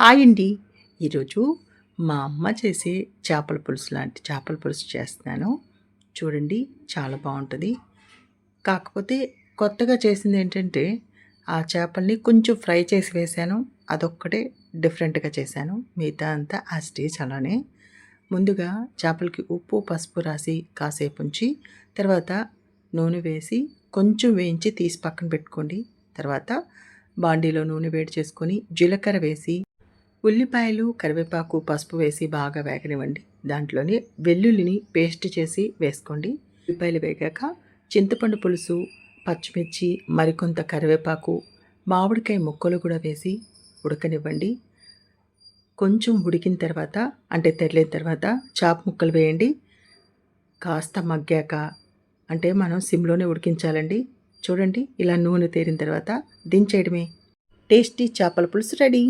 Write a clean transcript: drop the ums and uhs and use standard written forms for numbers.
Hi అండి. ఈరోజు మా అమ్మ చేసే చేపల పులుసు లాంటి చేపల పులుసు చేస్తున్నాను. చూడండి చాలా బావుంటది. కాకపోతే కొత్తగా చేసిందేంటంటే, ఆ చేపల్ని కొంచెం ఫ్రై చేసి వేశాను. అదొక్కటే డిఫరెంట్‌గా చేశాను. మిగతా అంతా యాజ్ ఇట్ ఈజ్ అలానే. ముందుగా చేపలకి ఉప్పు, పసుపు రాసి కాసేపుంచి, తర్వాత నూనె వేసి కొంచెం వేయించి తీసి పక్కన పెట్టుకోండి. తర్వాత బాండీలో నూనె వేడి చేసుకొని, జీలకర్ర వేసి ఉల్లిపాయలు, కరివేపాకు, పసుపు వేసి బాగా వేగనివ్వండి. దాంట్లోనే వెల్లుల్లిని పేస్ట్ చేసి వేసుకోండి. ఉల్లిపాయలు వేగాక చింతపండు పులుసు, పచ్చిమిర్చి, మరికొంత కరివేపాకు, మామిడికాయ ముక్కలు కూడా వేసి ఉడకనివ్వండి. కొంచెం ఉడికిన తర్వాత అంటే తెరలిన తర్వాత చాప ముక్కలు వేయండి. కాస్త మగ్గాక అంటే మనం సిమ్‌లోనే ఉడికించాలండి. చూడండి ఇలా నూనె తేరిన తర్వాత దించేయడమే. టేస్టీ చేపల పులుసు రెడీ.